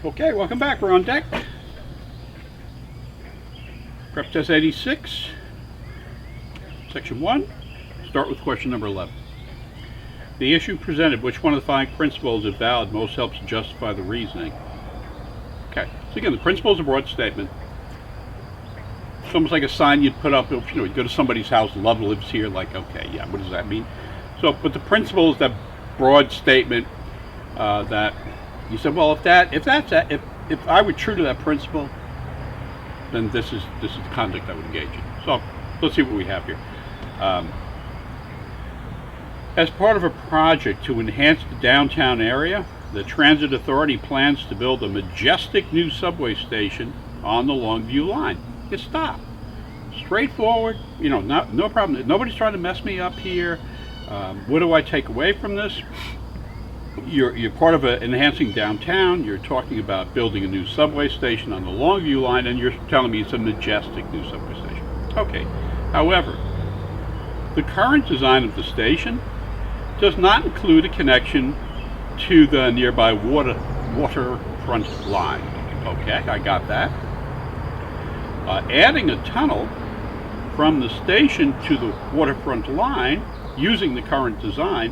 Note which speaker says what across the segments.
Speaker 1: Okay, welcome back. We're on deck. Prep Test 86, Section 1. Start with question number 11. The issue presented, which one of the following principles, if valid, most helps justify the reasoning? Okay, so again, the principle is a broad statement. It's almost like a sign you'd put up if you go to somebody's house, love lives here, like, okay, yeah, what does that mean? So, but the principle is that broad statement that you said, well, if I were true to that principle, then this is the conduct I would engage in. So let's see what we have here. As part of a project to enhance the downtown area, the Transit Authority plans to build a majestic new subway station on the Longview line. You stop. Straightforward, no problem. Nobody's trying to mess me up here. What do I take away from this? You're part of enhancing downtown. You're talking about building a new subway station on the Longview line, and you're telling me it's a majestic new subway station. Okay. However, the current design of the station does not include a connection to the nearby waterfront line. Okay, I got that. Adding a tunnel from the station to the waterfront line using the current design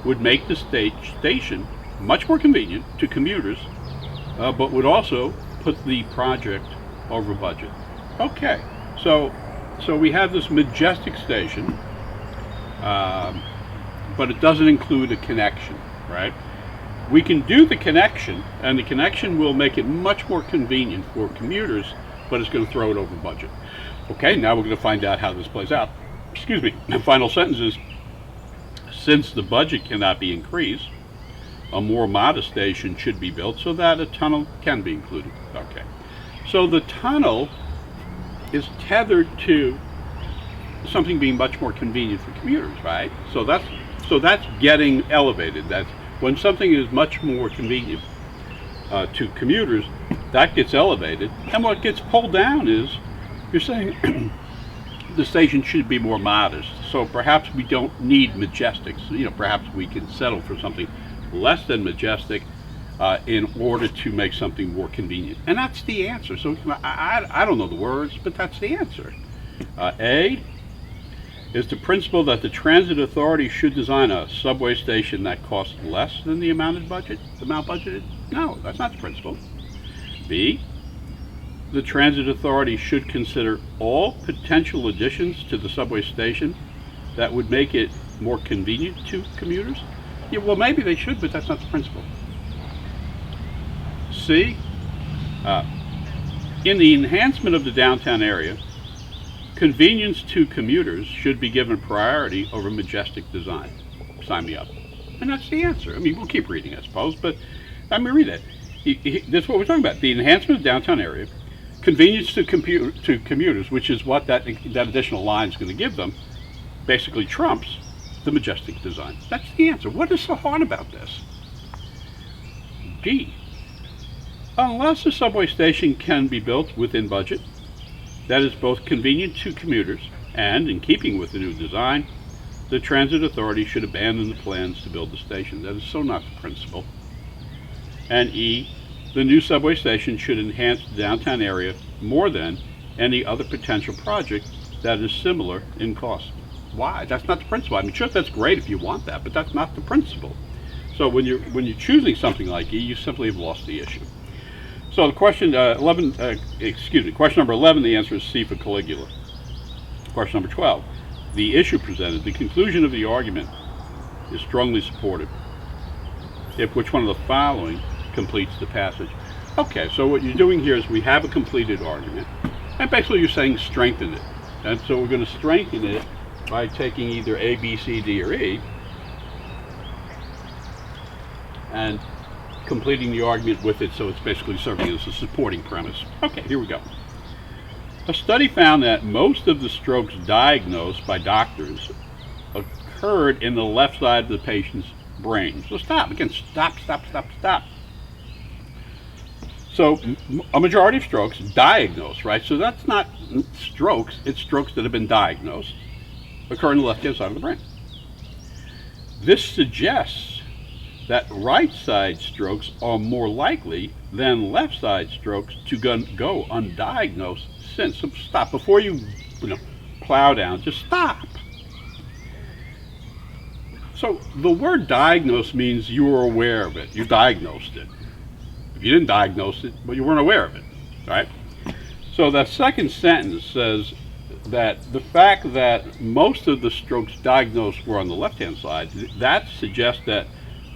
Speaker 1: would make the station much more convenient to commuters, but would also put the project over budget. Okay, so we have this majestic station, but it doesn't include a connection, right? We can do the connection, and the connection will make it much more convenient for commuters, but it's going to throw it over budget. Okay, now we're going to find out how this plays out. Excuse me, the final sentence is, since the budget cannot be increased, a more modest station should be built so that a tunnel can be included. Okay, so the tunnel is tethered to something being much more convenient for commuters, right? So that's getting elevated. That's when something is much more convenient to commuters, that gets elevated. And what gets pulled down is, you're saying the station should be more modest. So perhaps we don't need majestic. Perhaps we can settle for something less than majestic in order to make something more convenient. And that's the answer. So I don't know the words, but that's the answer. A is the principle that the Transit Authority should design a subway station that costs less than the amount budgeted? No, that's not the principle. B, the Transit Authority should consider all potential additions to the subway station that would make it more convenient to commuters. Yeah, well, maybe they should, but that's not the principle. C, in the enhancement of the downtown area, convenience to commuters should be given priority over majestic design. Sign me up. And that's the answer. I mean, we'll keep reading, I suppose, but let me read it. This is what we're talking about. The enhancement of the downtown area, convenience to commuters, which is what that additional line is going to give them, basically trumps the majestic design. That's the answer. What is so hard about this? D, unless a subway station can be built within budget, that is both convenient to commuters and in keeping with the new design, the Transit Authority should abandon the plans to build the station. That is so not the principle. And E, the new subway station should enhance the downtown area more than any other potential project that is similar in cost. Why? That's not the principle. I mean, sure, that's great if you want that, but that's not the principle. So when you're choosing something like E, you simply have lost the issue. So the question question number 11, the answer is C for Caligula. Question number 12, the issue presented, the conclusion of the argument is strongly supported if which one of the following completes the passage. Okay, so what you're doing here is we have a completed argument, and basically you're saying strengthen it. And so we're going to strengthen it by taking either A, B, C, D, or E, and completing the argument with it, so it's basically serving as a supporting premise. Okay, here we go. A study found that most of the strokes diagnosed by doctors occurred in the left side of the patient's brain. So stop. Again, stop. So a majority of strokes diagnosed, right? So that's not strokes, it's strokes that have been diagnosed, occur in the left-hand side of the brain. This suggests that right side strokes are more likely than left side strokes to go undiagnosed since. So stop before you know, plow down. Just stop. So the word diagnose means you were aware of it. You diagnosed it. If you didn't diagnose it, well, you weren't aware of it, right? So that second sentence says that the fact that most of the strokes diagnosed were on the left-hand side, that suggests that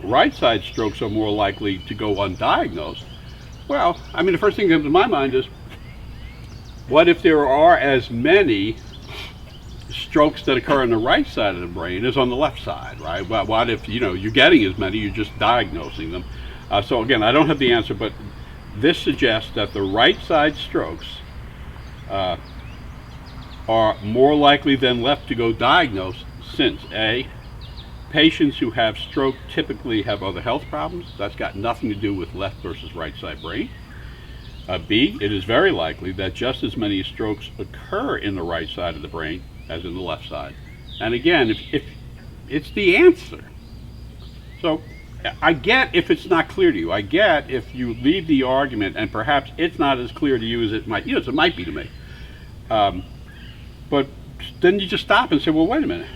Speaker 1: right side strokes are more likely to go undiagnosed. Well, I mean, the first thing that comes to my mind is, what if there are as many strokes that occur on the right side of the brain as on the left side, right? Well, what if, you know, you're getting as many, you're just diagnosing them? So again, I don't have the answer, but this suggests that the right side strokes are more likely than left to go diagnosed, since A, patients who have stroke typically have other health problems. That's got nothing to do with left versus right side brain. B, it is very likely that just as many strokes occur in the right side of the brain as in the left side. And again, if it's the answer. So I get if it's not clear to you. I get if you leave the argument and perhaps it's not as clear to you as it might, you know, as it might be to me. But then you just stop and say, well, wait a minute.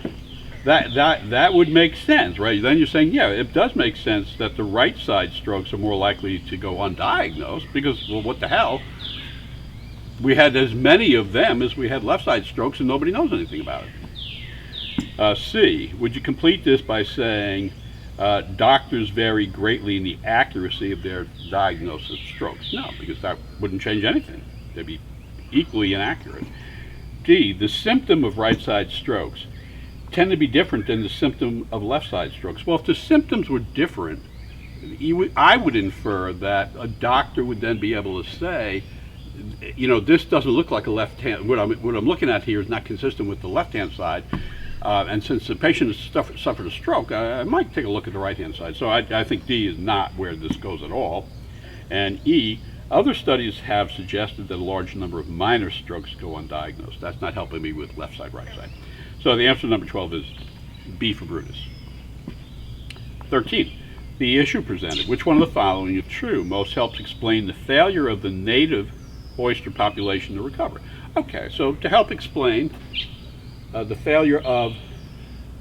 Speaker 1: That would make sense, right? Then you're saying, yeah, it does make sense that the right side strokes are more likely to go undiagnosed because, well, what the hell? We had as many of them as we had left side strokes and nobody knows anything about it. C, would you complete this by saying doctors vary greatly in the accuracy of their diagnosis of strokes? No, because that wouldn't change anything. They'd be equally inaccurate. D, the symptom of right side strokes tend to be different than the symptom of left side strokes. Well, if the symptoms were different, I would infer that a doctor would then be able to say, you know, this doesn't look like a left hand. What I'm looking at here is not consistent with the left hand side, and since the patient has suffered a stroke, I might take a look at the right hand side. So I think D is not where this goes at all. And E, other studies have suggested that a large number of minor strokes go undiagnosed. That's not helping me with left side, right side. So the answer to number 12 is B for Brutus. 13, the issue presented. Which one of the following, if true, most helps explain the failure of the native oyster population to recover? Okay, so to help explain the failure of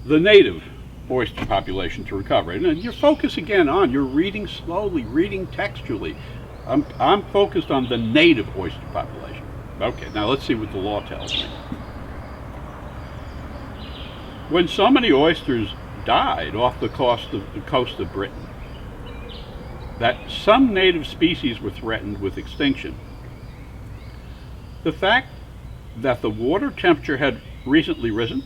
Speaker 1: the native oyster population to recover. And your focus again on, you're reading slowly, reading textually. I'm focused on the native oyster population. Okay, now let's see what the law tells me. When so many oysters died off the coast of Britain that some native species were threatened with extinction, the fact that the water temperature had recently risen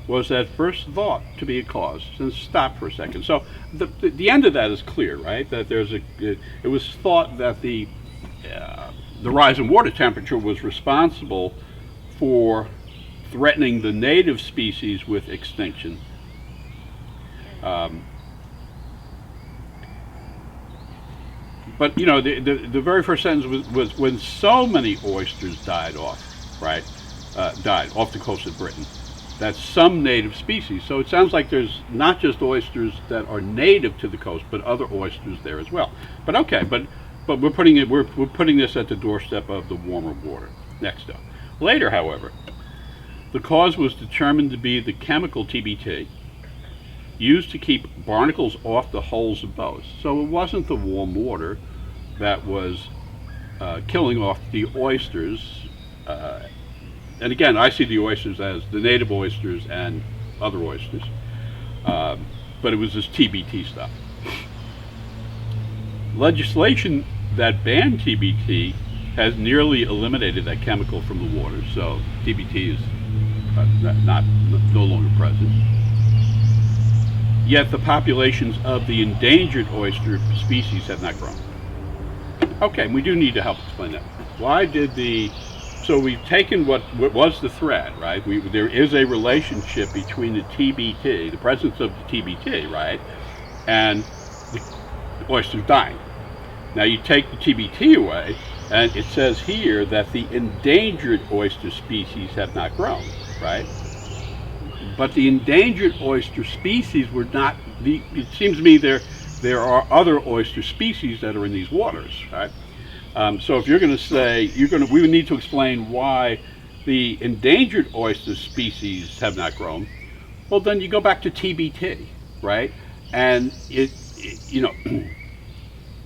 Speaker 1: was at first thought to be a cause. And stop for a second. So the end of that is clear, right? That it was thought that the rise in water temperature was responsible for threatening the native species with extinction. But you know, the very first sentence was when so many oysters died off, right? Died off the coast of Britain. That's some native species. So it sounds like there's not just oysters that are native to the coast, but other oysters there as well. But okay, but we're putting this at the doorstep of the warmer water. Next up. Later, however, the cause was determined to be the chemical TBT used to keep barnacles off the hulls of boats. So it wasn't the warm water that was killing off the oysters. And again, I see the oysters as the native oysters and other oysters. But it was this TBT stuff. Legislation that banned TBT has nearly eliminated that chemical from the water. So TBT is no longer present. Yet the populations of the endangered oyster species have not grown. Okay, we do need to help explain that. Why did so we've taken what was the threat, right? There is a relationship between the TBT, the presence of the TBT, right, and the oysters dying. Now you take the TBT away, and it says here that the endangered oyster species have not grown, right? But the endangered oyster species were not, it seems to me there are other oyster species that are in these waters, right? So if you're going to say we would need to explain why the endangered oyster species have not grown. Well, then you go back to TBT, right? And it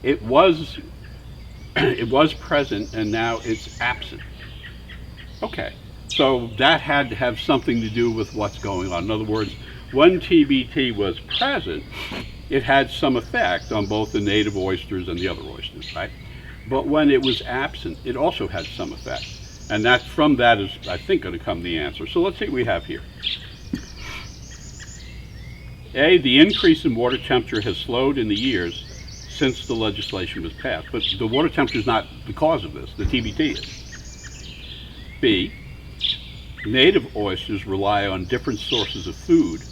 Speaker 1: it was it was present and now it's absent. Okay, so that had to have something to do with what's going on. In other words, when TBT was present, it had some effect on both the native oysters and the other oysters, right? But when it was absent, it also had some effect. And that from that is, I think, going to come the answer. So let's see what we have here. A, the increase in water temperature has slowed in the years since the legislation was passed. But the water temperature is not the cause of this, the TBT is. B, native oysters rely on different sources of food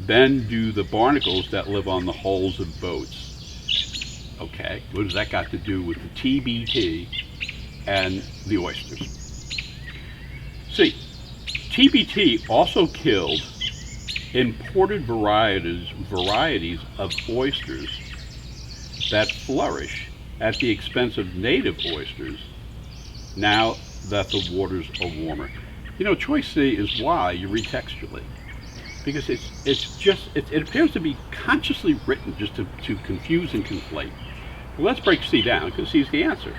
Speaker 1: than do the barnacles that live on the hulls of boats. Okay, what does that got to do with the TBT and the oysters? C, TBT also killed imported varieties of oysters that flourish at the expense of native oysters now that the waters are warmer. You know, choice C is why you read textually. Because it appears to be consciously written just to confuse and conflate. Well, let's break C down, because C is the answer.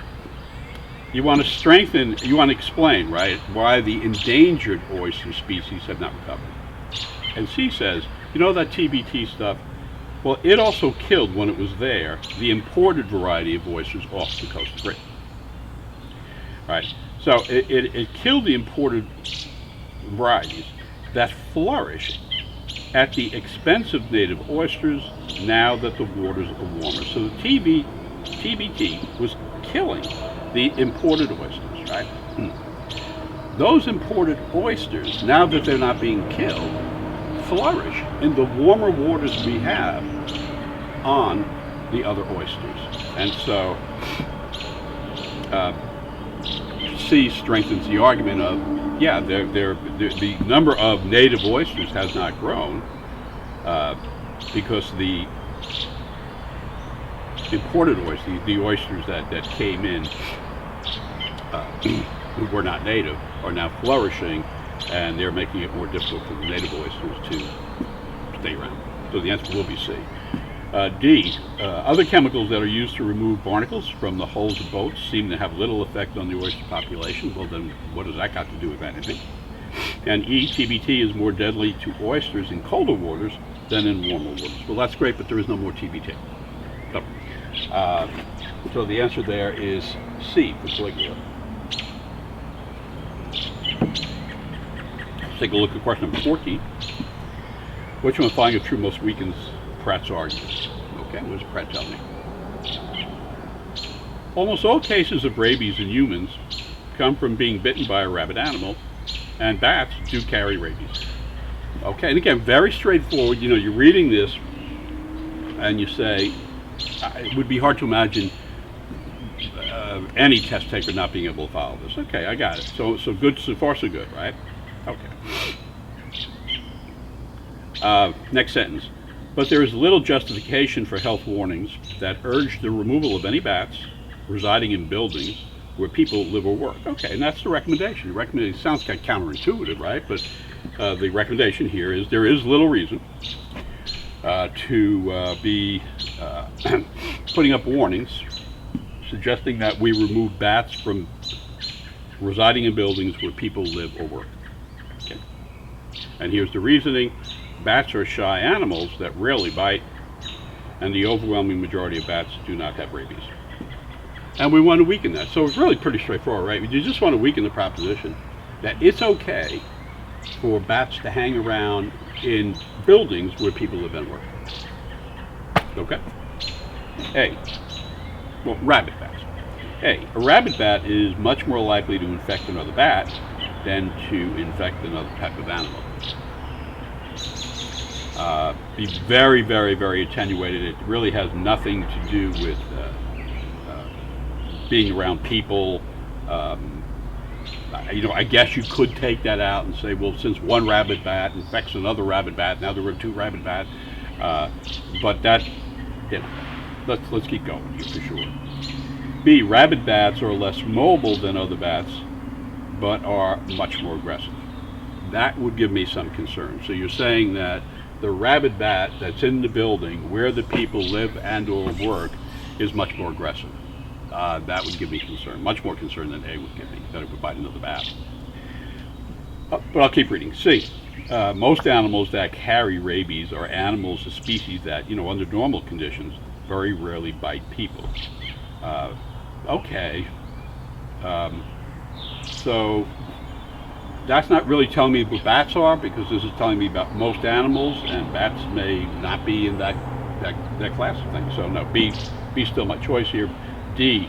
Speaker 1: You want to explain, right, why the endangered oyster species have not recovered. And C says, you know that TBT stuff? Well, it also killed, when it was there, the imported variety of oysters off the coast of Britain. Right? So it killed the imported varieties that flourish at the expense of native oysters now that the waters are warmer. So the TBT was killing the imported oysters, right? Those imported oysters, now that they're not being killed, flourish in the warmer waters we have on the other oysters. And so C strengthens the argument of, yeah, the number of native oysters has not grown because the imported oysters, the oysters that came in who were not native, are now flourishing, and they're making it more difficult for the native oysters to stay around. So the answer will be C. D, other chemicals that are used to remove barnacles from the hulls of boats seem to have little effect on the oyster population. Well, then what does that got to do with anything? And E, TBT is more deadly to oysters in colder waters than in warmer waters. Well, that's great, but there is no more TBT. So the answer there is C for Caligula. Let's take a look at question number 14. Which one finding of true most weakens Pratt's argument? Okay, what does Pratt tell me? Almost all cases of rabies in humans come from being bitten by a rabid animal, and bats do carry rabies. Okay, and again, very straightforward. You know, you're reading this, and you say, it would be hard to imagine any test taker not being able to follow this. Okay, I got it. So good, so far so good, right? Okay. Next sentence. But there is little justification for health warnings that urge the removal of any bats residing in buildings where people live or work. Okay, and that's the recommendation. The recommendation sounds kind of counterintuitive, right? But the recommendation here is there is little reason to be putting up warnings suggesting that we remove bats from residing in buildings where people live or work. Okay. And here's the reasoning. Bats are shy animals that rarely bite, and the overwhelming majority of bats do not have rabies. And we want to weaken that. So it's really pretty straightforward, right? You just want to weaken the proposition that it's okay for bats to hang around in buildings where people live and work. Okay? A. Well, rabbit bats. A rabbit bat is much more likely to infect another bat than to infect another type of animal. Be very, very, very attenuated. It really has nothing to do with being around people. I guess you could take that out and say, well, since one rabbit bat infects another rabbit bat, now there were two rabbit bats. But that you know, let's keep going here for sure. B, rabid bats are less mobile than other bats, but are much more aggressive. That would give me some concern. So you're saying that the rabid bat that's in the building where the people live and or work is much more aggressive. That would give me concern, much more concern than A would give me, that it would bite another bat. But I'll keep reading. C, most animals that carry rabies are animals of species that, under normal conditions, very rarely bite people. Okay. So that's not really telling me what bats are, because this is telling me about most animals, and bats may not be in that class of things. So no, B's still my choice here. D,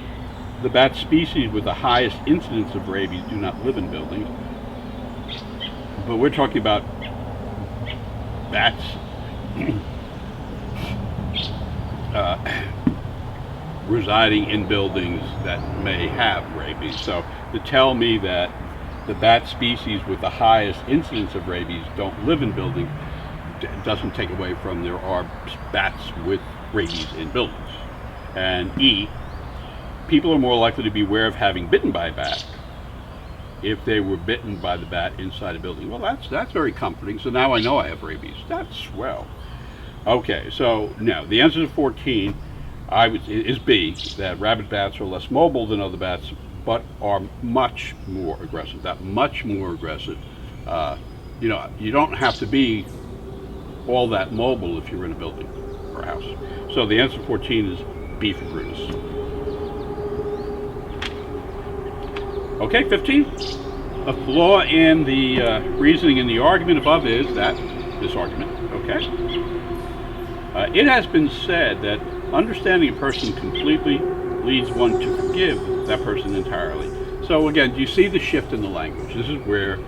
Speaker 1: the bat species with the highest incidence of rabies do not live in buildings. But we're talking about bats residing in buildings that may have rabies. So to tell me that the bat species with the highest incidence of rabies don't live in buildings doesn't take away from there are bats with rabies in buildings. And E, people are more likely to be aware of having bitten by a bat if they were bitten by the bat inside a building. Well, that's very comforting. So now I know I have rabies. That's swell. Okay, so now the answer to 14 is B, that rabid bats are less mobile than other bats, but are much more aggressive. That much more aggressive. You don't have to be all that mobile if you're in a building or a house. So the answer to 14 is B for Brutus. Okay, 15. A flaw in the reasoning in the argument above is that this argument, okay? It has been said that understanding a person completely leads one to forgive that person entirely. So again, do you see the shift in the language? This is where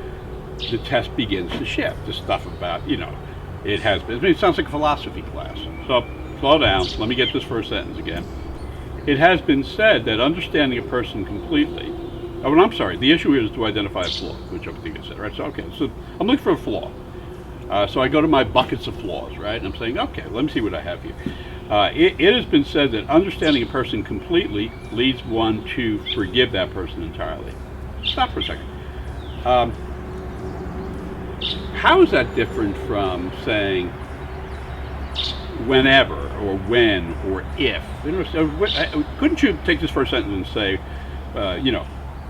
Speaker 1: the test begins to shift. The stuff about, it has been, it sounds like a philosophy class. So slow down, let me get this first sentence again. It has been said that understanding a person completely, I'm sorry, the issue is to identify a flaw, which I think I said, right? So, okay, so I'm looking for a flaw. So I go to my buckets of flaws, right? And I'm saying, okay, let me see what I have here. It has been said that understanding a person completely leads one to forgive that person entirely. Stop for a second. How is that different from saying whenever or when or if? Couldn't you take this first sentence and say,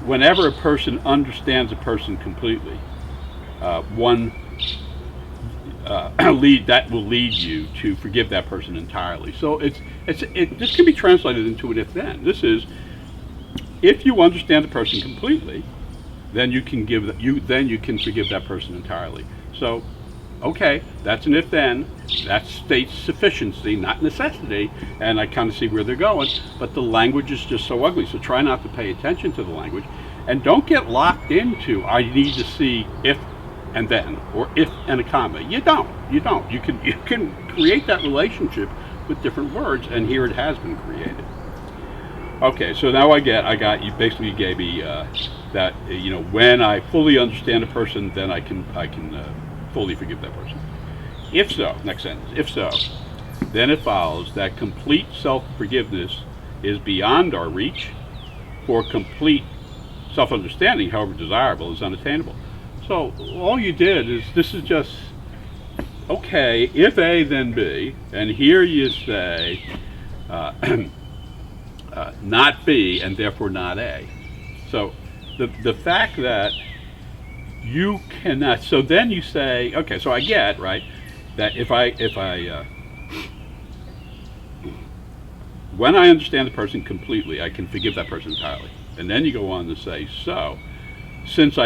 Speaker 1: whenever a person understands a person completely, that will lead you to forgive that person entirely. So this can be translated into an if-then. This is, if you understand the person completely, then you can forgive that person entirely. So, okay, that's an if-then. That states sufficiency, not necessity, and I kind of see where they're going. But the language is just so ugly. So try not to pay attention to the language, and don't get locked into I need to see if and then, or if and a comma. You don't. You can create that relationship with different words, and here it has been created. Okay, so now you basically gave me that when I fully understand a person, then I can fully forgive that person. If so, next sentence. If so, then it follows that complete self-forgiveness is beyond our reach, for complete self-understanding, however desirable, is unattainable. So all you did is, this is just, okay, if A, then B, and here you say not B, and therefore not A. So the fact that you cannot, so then you say, okay, so I get, right, that if I when I understand the person completely, I can forgive that person entirely. And then you go on to say, so, since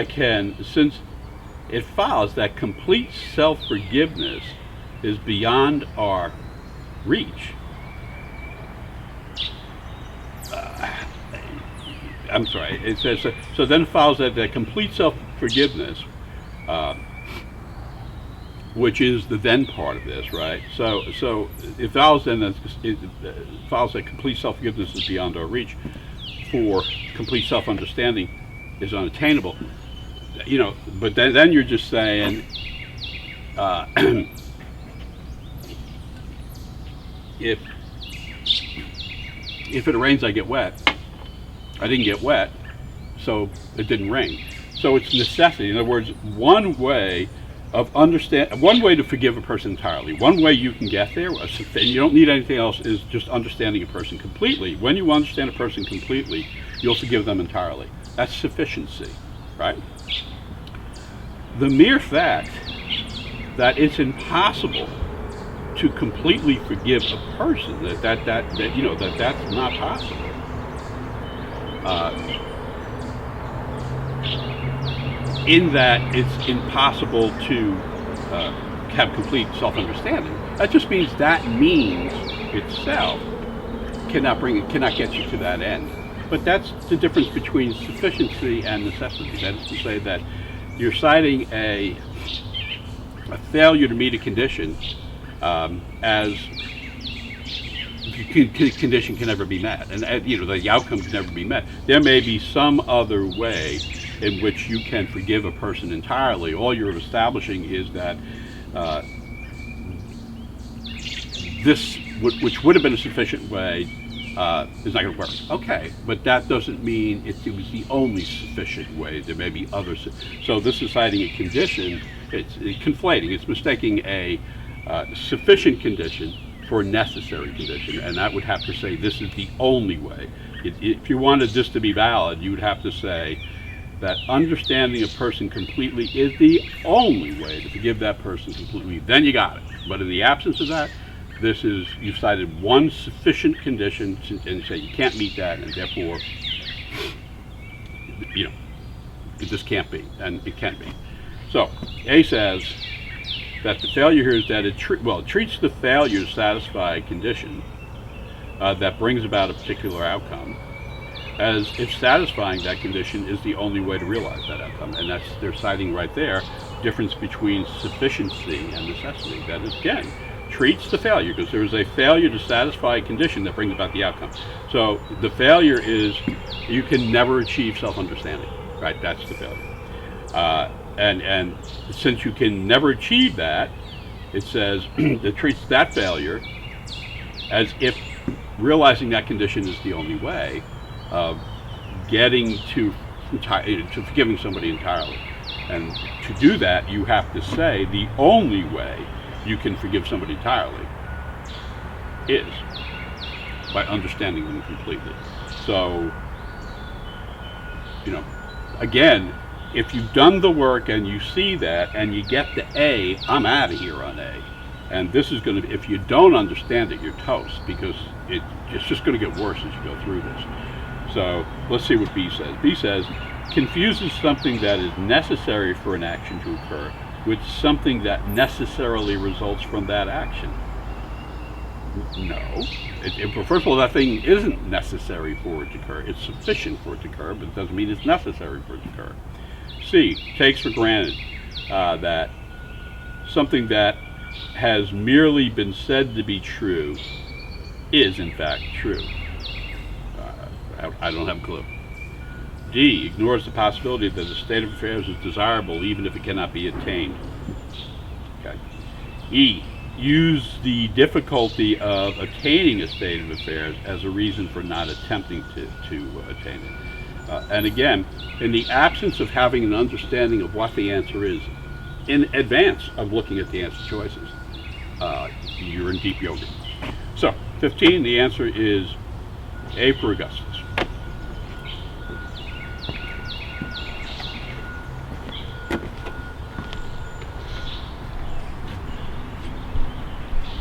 Speaker 1: it follows that complete self-forgiveness is beyond our reach. I'm sorry, it says, so then it follows that complete self-forgiveness, which is the then part of this, right? So it follows then that complete self-forgiveness is beyond our reach, for complete self-understanding is unattainable. But then you're just saying, if if it rains, I get wet. I didn't get wet, so it didn't rain. So it's necessity. In other words, one way to forgive a person entirely. One way you can get there, and you don't need anything else, is just understanding a person completely. When you understand a person completely, you'll forgive them entirely. That's sufficiency, right? The mere fact that it's impossible to completely forgive a person, that's not possible. In that it's impossible to have complete self-understanding. That just means that means itself cannot get you to that end. But that's the difference between sufficiency and necessity. That is to say that you're citing a failure to meet a condition as the condition can never be met, and the outcome can never be met. There may be some other way in which you can forgive a person entirely. All you're establishing is that this, which would have been a sufficient way, is not going to work. Okay, but that doesn't mean it was the only sufficient way. There may be others. So this is citing a condition. It's conflating. It's mistaking a sufficient condition for a necessary condition, and that would have to say this is the only way. If you wanted this to be valid, you would have to say that understanding a person completely is the only way to forgive that person completely. Then you got it. But in the absence of that, you've cited one sufficient condition and say you can't meet that, and therefore, it just can't be, and it can be. So A says that the failure here is that it treats the failure to satisfy a condition that brings about a particular outcome as if satisfying that condition is the only way to realize that outcome. And they're citing right there difference between sufficiency and necessity. That is, again, treats the failure, because there is a failure to satisfy a condition that brings about the outcome. So the failure is you can never achieve self-understanding, right? That's the failure. And since you can never achieve that, it says it treats that failure as if realizing that condition is the only way of getting to forgiving somebody entirely. And to do that, you have to say the only way you can forgive somebody entirely is by understanding them completely. So, again, if you've done the work and you see that and you get the A, I'm out of here on A. And this is going to, if you don't understand it, you're toast, because it's just going to get worse as you go through this. So let's see what B says. B says, confuses something that is necessary for an action to occur with something that necessarily results from that action. No. First of all, that thing isn't necessary for it to occur. It's sufficient for it to occur, but it doesn't mean it's necessary for it to occur. C, takes for granted that something that has merely been said to be true is in fact true. I don't have a clue. D, ignores the possibility that a state of affairs is desirable even if it cannot be attained. Okay. E, use the difficulty of attaining a state of affairs as a reason for not attempting to attain it. And again, in the absence of having an understanding of what the answer is in advance of looking at the answer choices, you're in deep yoga. So, 15, the answer is A for Augustus.